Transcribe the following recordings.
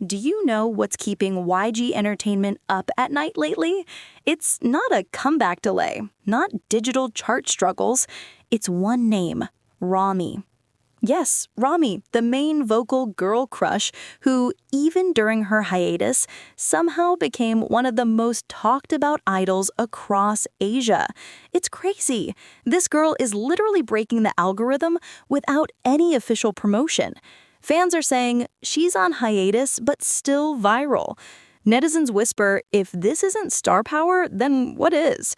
Do you know what's keeping YG Entertainment up at night lately? It's not a comeback delay, not digital chart struggles. It's one name, Ramy. Yes, Ramy, the main vocal girl crush who, even during her hiatus, somehow became one of the most talked about idols across Asia. It's crazy. This girl is literally breaking the algorithm without any official promotion. Fans are saying she's on hiatus but still viral. Netizens whisper, if this isn't star power, then what is?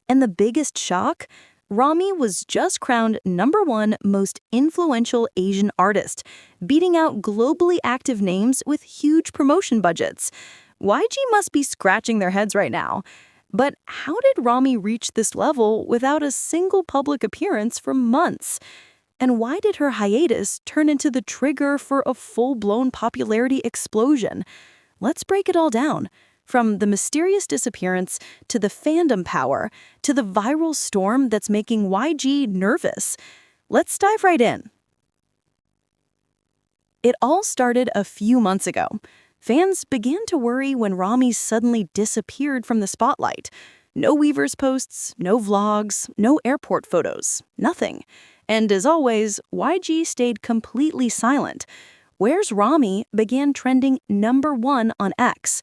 And the biggest shock? Ramy was just crowned #1 most influential Asian artist, beating out globally active names with huge promotion budgets. YG must be scratching their heads right now. But how did Ramy reach this level without a single public appearance for months? And why did her hiatus turn into the trigger for a full-blown popularity explosion? Let's break it all down. From the mysterious disappearance to the fandom power to the viral storm that's making YG nervous. Let's dive right in. It all started a few months ago. Fans began to worry when Ramy suddenly disappeared from the spotlight. No Weavers posts, no vlogs, no airport photos, nothing. And as always, YG stayed completely silent. Where's Ramy began trending #1 on X.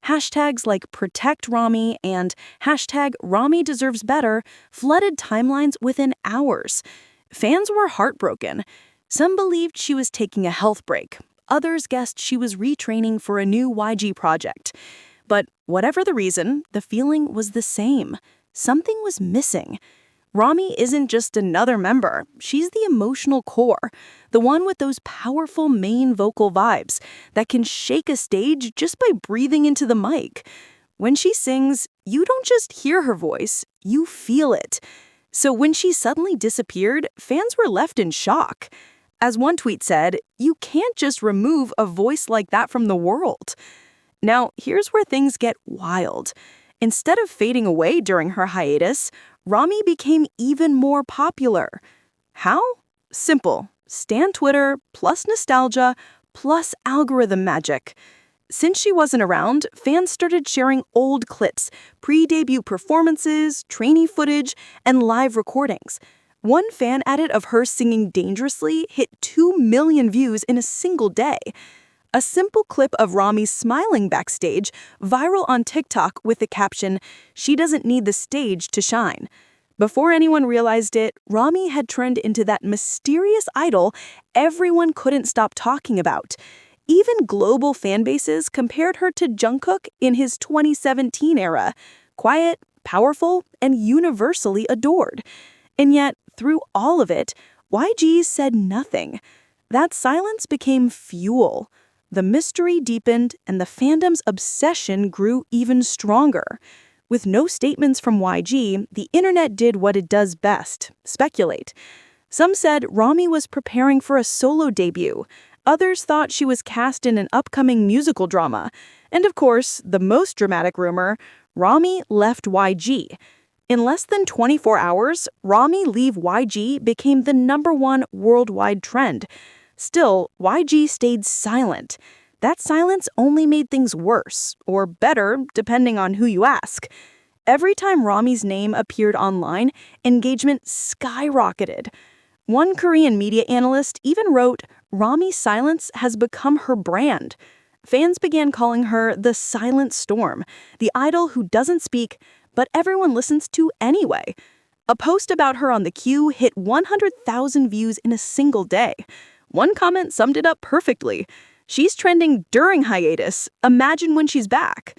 Hashtags like Protect Ramy and #RamyDeservesBetter flooded timelines within hours. Fans were heartbroken. Some believed she was taking a health break. Others guessed she was retraining for a new YG project. But whatever the reason, the feeling was the same. Something was missing. Ramy isn't just another member, she's the emotional core, the one with those powerful main vocal vibes that can shake a stage just by breathing into the mic. When she sings, you don't just hear her voice, you feel it. So when she suddenly disappeared, fans were left in shock. As one tweet said, you can't just remove a voice like that from the world. Now, here's where things get wild. Instead of fading away during her hiatus, Ramy became even more popular. How? Simple. Stan Twitter, plus nostalgia, plus algorithm magic. Since she wasn't around, fans started sharing old clips, pre-debut performances, trainee footage, and live recordings. One fan edit of her singing Dangerously hit 2 million views in a single day. A simple clip of Ramy smiling backstage, viral on TikTok with the caption, "She doesn't need the stage to shine." Before anyone realized it, Ramy had turned into that mysterious idol everyone couldn't stop talking about. Even global fan bases compared her to Jungkook in his 2017 era. Quiet, powerful, and universally adored. And yet, through all of it, YG said nothing. That silence became fuel. The mystery deepened, and the fandom's obsession grew even stronger. With no statements from YG, the internet did what it does best, speculate. Some said Ramy was preparing for a solo debut. Others thought she was cast in an upcoming musical drama. And of course, the most dramatic rumor, Ramy left YG. In less than 24 hours, Ramy leave YG became the #1 worldwide trend. Still, YG stayed silent. That silence only made things worse, or better, depending on who you ask. Every time Ramy's name appeared online, engagement skyrocketed. One Korean media analyst even wrote, "Ramy's silence has become her brand." Fans began calling her the silent storm, the idol who doesn't speak, but everyone listens to anyway. A post about her on the queue hit 100,000 views in a single day. One comment summed it up perfectly. She's trending during hiatus. Imagine when she's back.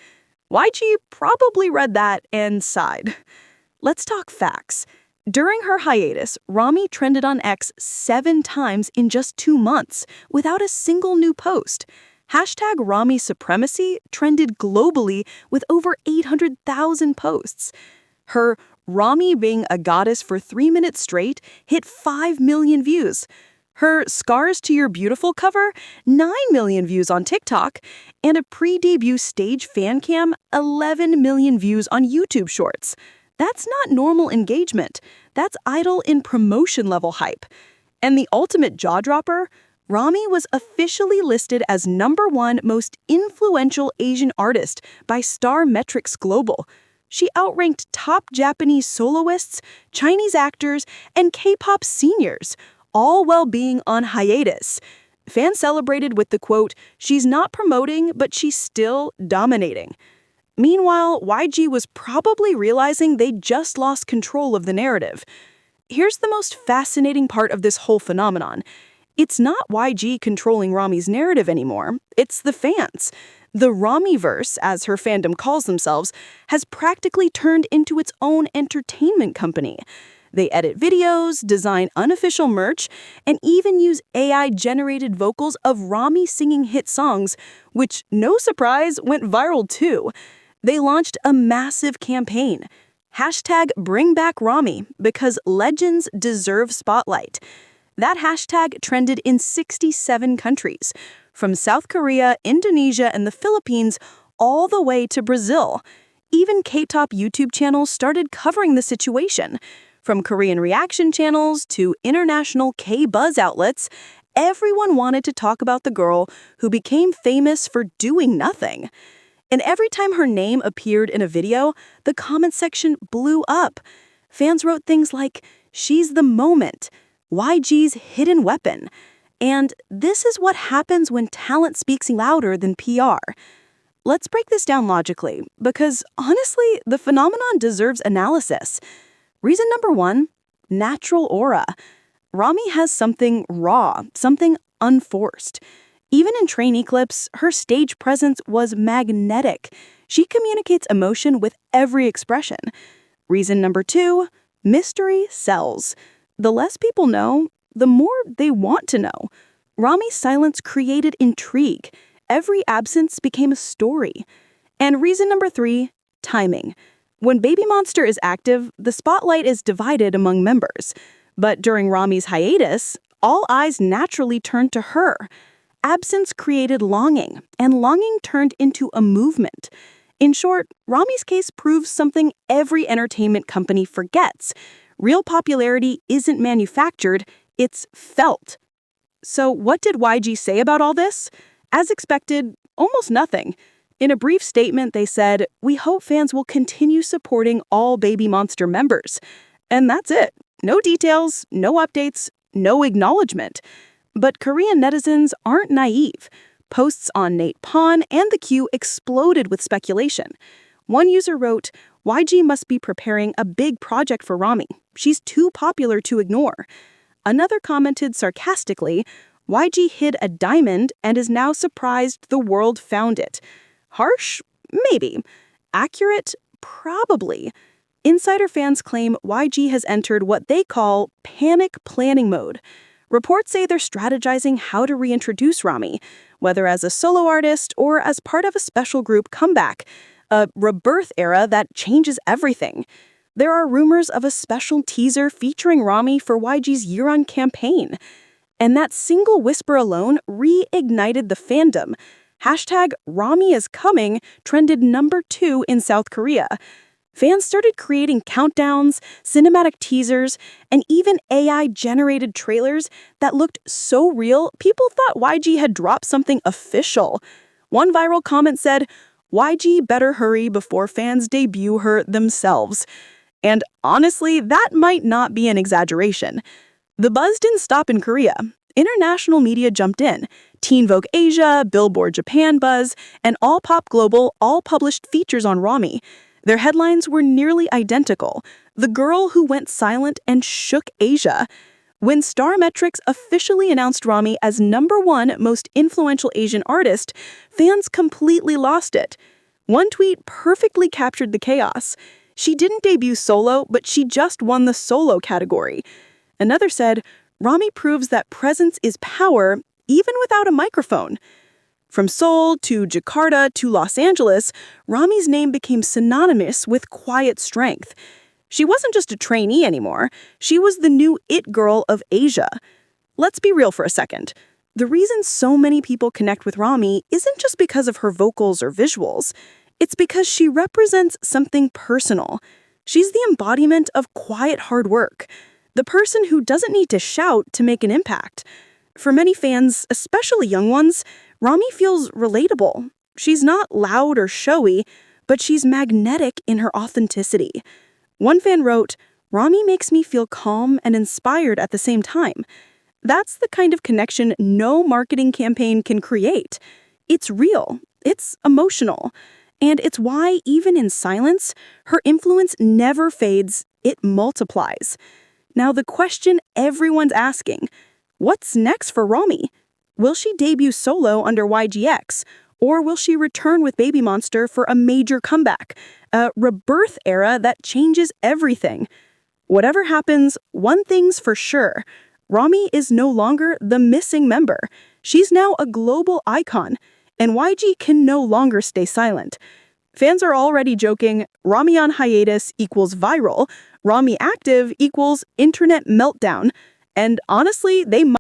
YG probably read that and sighed. Let's talk facts. During her hiatus, Ramy trended on X 7 times in just 2 months, without a single new post. #Ramy Supremacy trended globally with over 800,000 posts. Her Ramy being a goddess for 3 minutes straight hit 5 million views. Her Scars to Your Beautiful cover, 9 million views on TikTok, and a pre-debut stage fan cam, 11 million views on YouTube Shorts. That's not normal engagement. That's idol in promotion level hype. And the ultimate jaw-dropper, Ramy was officially listed as #1 most influential Asian artist by Star Metrics Global. She outranked top Japanese soloists, Chinese actors, and K-pop seniors, all while being on hiatus. Fans celebrated with the quote, "She's not promoting, but she's still dominating." Meanwhile, YG was probably realizing they just lost control of the narrative. Here's the most fascinating part of this whole phenomenon. It's not YG controlling Ramy's narrative anymore, it's the fans. The Ramyverse, as her fandom calls themselves, has practically turned into its own entertainment company. They edit videos, design unofficial merch, and even use AI-generated vocals of Ramy singing hit songs, which, no surprise, went viral too. They launched a massive campaign. #BringBackRamy, because legends deserve spotlight. That hashtag trended in 67 countries, from South Korea, Indonesia, and the Philippines, all the way to Brazil. Even K-pop YouTube channels started covering the situation. From Korean reaction channels to international K-buzz outlets, everyone wanted to talk about the girl who became famous for doing nothing. And every time her name appeared in a video, the comment section blew up. Fans wrote things like, "She's the moment," "YG's hidden weapon," and "This is what happens when talent speaks louder than PR." Let's break this down logically, because honestly, the phenomenon deserves analysis. Reason number 1, natural aura. Ramy has something raw, something unforced. Even in trainee clips, her stage presence was magnetic. She communicates emotion with every expression. Reason number 2, mystery sells. The less people know, the more they want to know. Ramy's silence created intrigue. Every absence became a story. And reason number 3, timing. When BABYMONSTER is active, the spotlight is divided among members. But during Ramy's hiatus, all eyes naturally turned to her. Absence created longing, and longing turned into a movement. In short, Ramy's case proves something every entertainment company forgets. Real popularity isn't manufactured, it's felt. So what did YG say about all this? As expected, almost nothing. In a brief statement, they said, "We hope fans will continue supporting all BABYMONSTER members." And that's it. No details, no updates, no acknowledgement. But Korean netizens aren't naive. Posts on Nate Pawn and The Q exploded with speculation. One user wrote, "YG must be preparing a big project for Ramy. She's too popular to ignore." Another commented sarcastically, "YG hid a diamond and is now surprised the world found it." Harsh? Maybe. Accurate? Probably. Insider fans claim YG has entered what they call panic planning mode. Reports say they're strategizing how to reintroduce Ramy, whether as a solo artist or as part of a special group comeback, a rebirth era that changes everything. There are rumors of a special teaser featuring Ramy for YG's year-end campaign. And that single whisper alone reignited the fandom. #RamyIsComing trended #2 in South Korea. Fans started creating countdowns, cinematic teasers, and even AI-generated trailers that looked so real, people thought YG had dropped something official. One viral comment said, "YG better hurry before fans debut her themselves." And honestly, that might not be an exaggeration. The buzz didn't stop in Korea. International media jumped in. Teen Vogue Asia, Billboard Japan Buzz, and All Pop Global all published features on Ramy. Their headlines were nearly identical. "The girl who went silent and shook Asia." When Star Metrics officially announced Ramy as #1 most influential Asian artist, fans completely lost it. One tweet perfectly captured the chaos. "She didn't debut solo, but she just won the solo category." Another said, "Ramy proves that presence is power, even without a microphone." From Seoul to Jakarta to Los Angeles, Ramy's name became synonymous with quiet strength. She wasn't just a trainee anymore. She was the new it girl of Asia. Let's be real for a second. The reason so many people connect with Ramy isn't just because of her vocals or visuals. It's because she represents something personal. She's the embodiment of quiet hard work. The person who doesn't need to shout to make an impact. For many fans, especially young ones, Ramy feels relatable. She's not loud or showy, but she's magnetic in her authenticity. One fan wrote, "Ramy makes me feel calm and inspired at the same time." That's the kind of connection no marketing campaign can create. It's real, it's emotional, and it's why, even in silence, her influence never fades, it multiplies. Now, the question everyone's asking, what's next for Ramy? Will she debut solo under YGX? Or will she return with BABYMONSTER for a major comeback, a rebirth era that changes everything? Whatever happens, one thing's for sure. Ramy is no longer the missing member. She's now a global icon, and YG can no longer stay silent. Fans are already joking, Ramy on hiatus equals viral, Ramy active equals internet meltdown, and honestly, they might